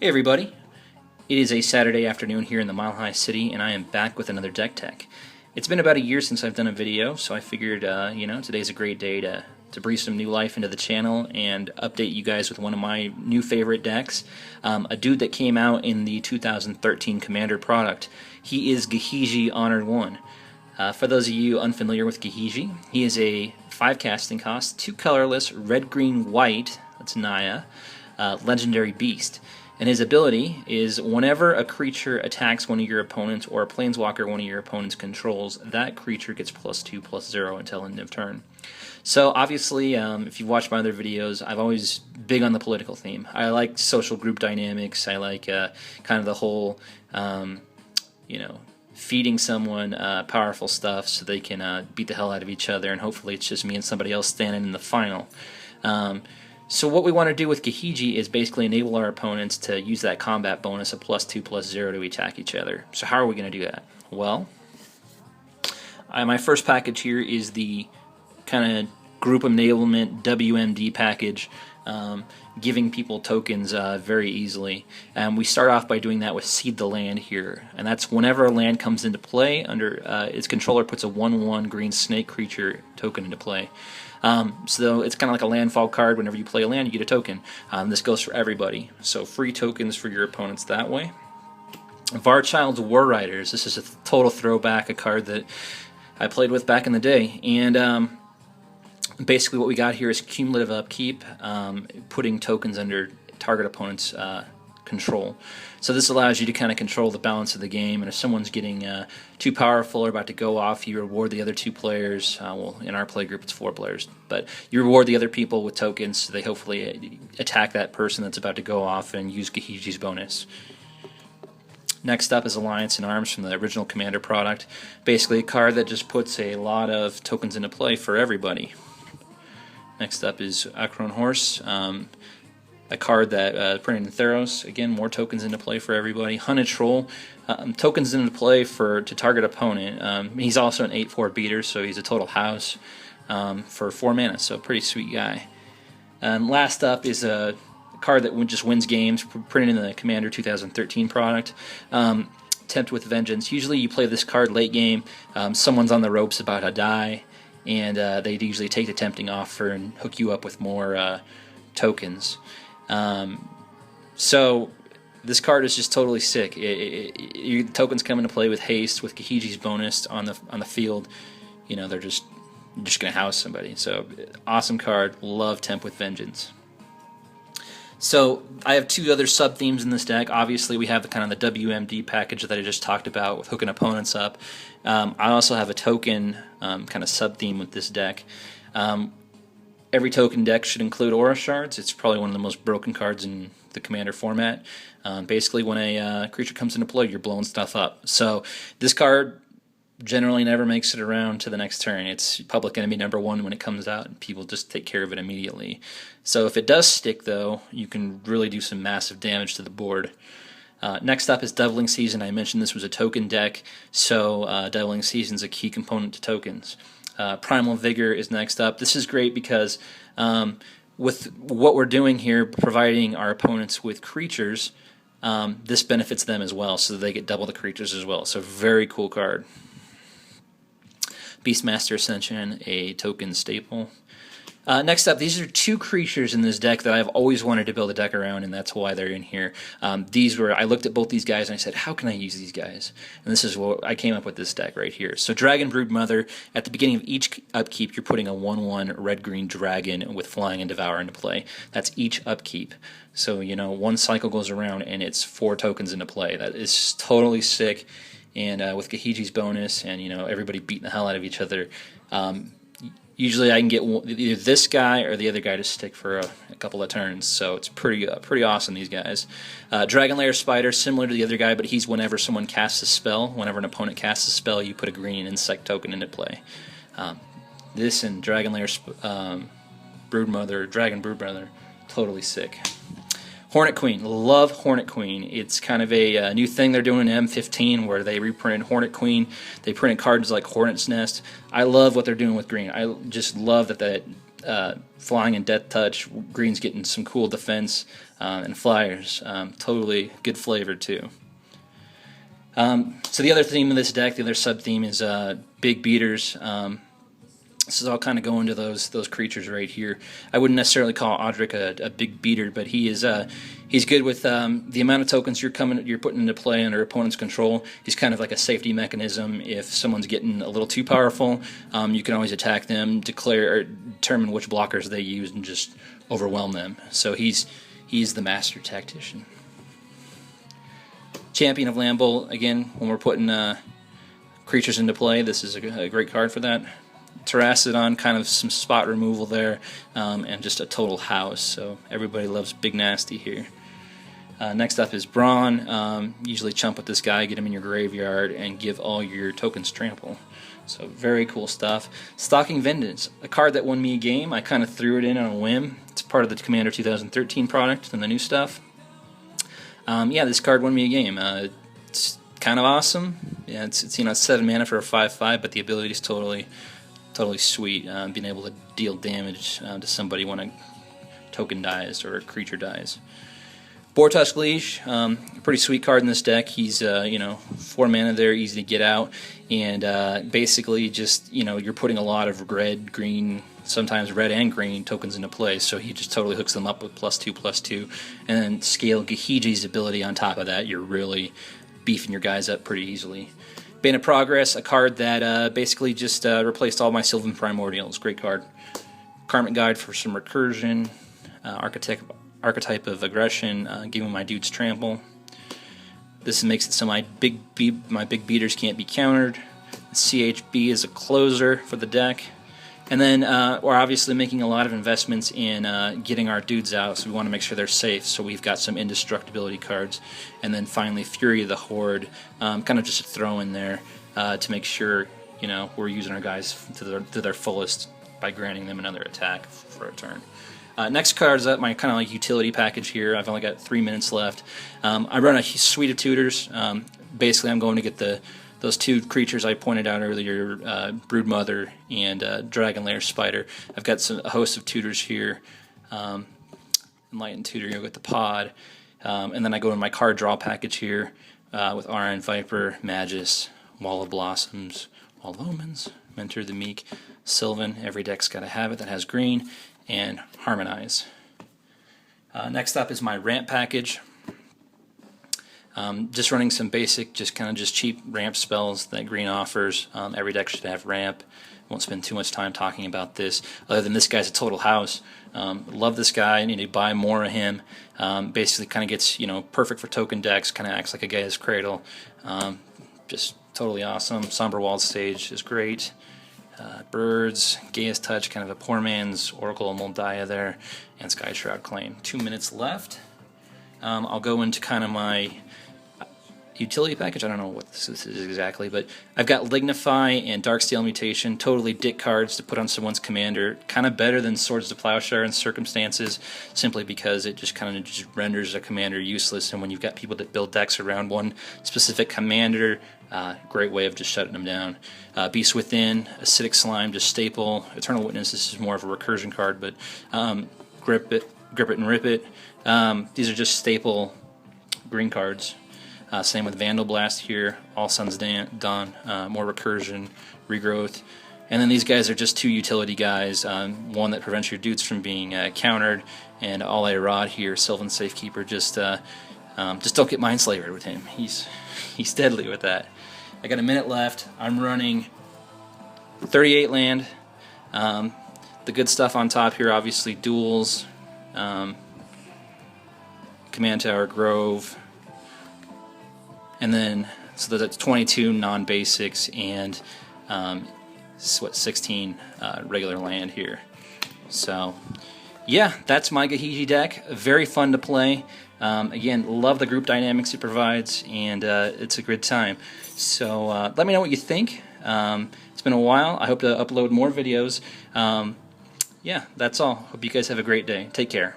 Hey everybody, it is a Saturday afternoon here in the Mile High City, and I am back with another deck tech. It's been about a year since I've done a video, so I figured, today's a great day to breathe some new life into the channel and update you guys with one of my new favorite decks. A dude that came out in the 2013 Commander product. He is Gahiji Honored One. For those of you unfamiliar with Gahiji, he is a 5 casting cost, 2 colorless, red, green, white, that's Naya, legendary beast. And his ability is whenever a creature attacks one of your opponents or a planeswalker one of your opponents controls, that creature gets +2/+0 until end of turn. So obviously, if you've watched my other videos, I've always big on the political theme. I like social group dynamics. I like kind of the whole, feeding someone powerful stuff so they can beat the hell out of each other, and hopefully it's just me and somebody else standing in the final. So what we want to do with Gahiji is basically enable our opponents to use that combat bonus of +2/+0 to attack each other. So how are we going to do that? Well, my first package here is the kind of group enablement WMD package, giving people tokens very easily. We start off by doing that with Seed the Land here, and that's whenever a land comes into play, under its controller puts a 1/1 green snake creature token into play. So it's kind of like a landfall card. Whenever you play a land, you get a token. This goes for everybody. So free tokens for your opponents that way. Varchild's War Riders. This is a total throwback, a card that I played with back in the day. And basically what we got here is cumulative upkeep, putting tokens under target opponent's control. So this allows you to kind of control the balance of the game, and if someone's getting too powerful or about to go off, you reward the other 2 players. Well, in our play group it's 4 players, but you reward the other people with tokens so they hopefully attack that person that's about to go off and use Gahiji's bonus. Next up is Alliance in Arms from the original Commander product. Basically a card that just puts a lot of tokens into play for everybody. Next up is Akron Horse, a card that printed in Theros. Again, more tokens into play for everybody. Hunted Troll, tokens into play to target opponent. He's also an 8/4 beater, so he's a total house for 4 mana, so pretty sweet guy. And last up is a card that just wins games, printed in the Commander 2013 product. Tempt with Vengeance. Usually you play this card late game, someone's on the ropes about to die, and they usually take the tempting offer and hook you up with more tokens. So this card is just totally sick. Your tokens come into play with haste, with Gahiji's bonus on the field. You know, they're just gonna house somebody. So awesome card. Love Tempt with Vengeance. So I have 2 other sub themes in this deck. Obviously, we have the kind of the WMD package that I just talked about with hooking opponents up. I also have a token kind of sub theme with this deck. Every token deck should include Aura Shards. It's probably one of the most broken cards in the Commander format. Basically, when a creature comes into play, you're blowing stuff up. So this card generally never makes it around to the next turn. It's public enemy #1 when it comes out, and people just take care of it immediately. So if it does stick, though, you can really do some massive damage to the board. Next up is Deviling Season. I mentioned this was a token deck, so Deviling Season is a key component to tokens. Primal Vigor is next up. This is great because with what we're doing here, providing our opponents with creatures, this benefits them as well, so they get double the creatures as well. So very cool card. Beastmaster Ascension, a token staple. Next up, these are 2 creatures in this deck that I've always wanted to build a deck around, and that's why they're in here. I looked at both these guys and I said, how can I use these guys? And this is what I came up with, this deck right here. So Dragon Broodmother, at the beginning of each upkeep, you're putting a 1/1 red-green dragon with Flying and Devour into play. That's each upkeep. So, one cycle goes around and it's 4 tokens into play. That is totally sick. And with Gahiji's bonus and, everybody beating the hell out of each other, usually I can get either this guy or the other guy to stick for a couple of turns, so it's pretty awesome, these guys. Dragon Lair Spider, similar to the other guy, but he's whenever someone casts a spell, whenever an opponent casts a spell, you put a green insect token into play. This and Dragon Lair Broodmother, Dragon Broodmother, totally sick. Hornet Queen, love Hornet Queen. It's kind of a new thing they're doing in M15 where they reprinted Hornet Queen. They printed cards like Hornet's Nest. I love what they're doing with green. I just love that flying and death touch. Green's getting some cool defense and flyers. Totally good flavor too. So the other theme of this deck, the other sub-theme is big beaters. This is all kind of going to those creatures right here. I wouldn't necessarily call Audric a big beater, but he's good with the amount of tokens you're putting into play under opponent's control. He's kind of like a safety mechanism. If someone's getting a little too powerful, you can always attack them, declare or determine which blockers they use, and just overwhelm them. So he's the master tactician. Champion of Lambolt, again, when we're putting creatures into play, this is a great card for that. Terracodon, kind of some spot removal there, and just a total house, so everybody loves Big Nasty here. Next up is Brawn. Usually chump with this guy, get him in your graveyard, and give all your tokens trample. So very cool stuff. Stalking Vengeance, a card that won me a game. I kind of threw it in on a whim. It's part of the Commander 2013 product and the new stuff. Yeah, this card won me a game. It's kind of awesome. Yeah, it's 7 mana for a 5/5, but the ability is totally sweet. Being able to deal damage to somebody when a token dies or a creature dies. Boartusk Leash, a pretty sweet card in this deck. He's 4 mana there, easy to get out, and basically just you're putting a lot of red, green, sometimes red and green tokens into play. So he just totally hooks them up with +2/+2, and then scale Gahiji's ability on top of that. You're really beefing your guys up pretty easily. Bane of Progress, a card that basically just replaced all my Sylvan Primordials. Great card. Karmic Guide for some recursion. Archetype of Aggression, giving my dudes trample. This makes it so my big beaters can't be countered. CHB is a closer for the deck. And then we're obviously making a lot of investments in getting our dudes out, so we want to make sure they're safe. So we've got some indestructibility cards. And then finally Fury of the Horde, kind of just a throw in there to make sure we're using our guys to their fullest by granting them another attack for a turn. Next card is up my kind of like utility package here. I've only got 3 minutes left. I run a suite of tutors. Basically I'm going to get those 2 creatures I pointed out earlier, Broodmother and Dragon Lair Spider. I've got a host of tutors here. Enlightened Tutor, you'll get the pod. And then I go in my card draw package here with Iron Viper, Magus, Wall of Blossoms, Wall of Omens, Mentor the Meek, Sylvan. Every deck's got to have it that has green, and Harmonize. Next up is my Rant Package. Just running some basic, just cheap ramp spells that green offers. Every deck should have ramp. Won't spend too much time talking about this, other than this guy's a total house. Love this guy. I need to buy more of him. Basically kind of gets, perfect for token decks, kind of acts like a Gaia's Cradle. Just totally awesome. Somber Walled Stage is great. Birds, Gaia's Touch, kind of a poor man's Oracle of Moldiah there, and Sky Shroud Claim. 2 minutes left. I'll go into kind of my utility package. I don't know what this is exactly, but I've got Lignify and Darksteel Mutation, totally dick cards to put on someone's commander. Kind of better than Swords to Plowshare in circumstances, simply because it just kind of just renders a commander useless, and when you've got people that build decks around one specific commander, great way of just shutting them down. Beast Within, Acidic Slime, just staple. Eternal Witness, this is more of a recursion card, but Grip It and Rip It. These are just staple green cards. Same with Vandal Blast here, All Suns Dawn, more recursion, regrowth. And then these guys are just 2 utility guys, one that prevents your dudes from being countered, and All A Rod here, Sylvan Safekeeper, just don't get Mindslavered with him. He's deadly with that. I got a minute left. I'm running 38 land. The good stuff on top here, obviously duels, Command Tower, Grove, and then so that's 22 non-basics and 16 regular land here. So yeah, that's my Gahiji deck. Very fun to play. Again, love the group dynamics it provides, and it's a good time. So let me know what you think. It's been a while. I hope to upload more videos. Yeah, that's all. Hope you guys have a great day. Take care.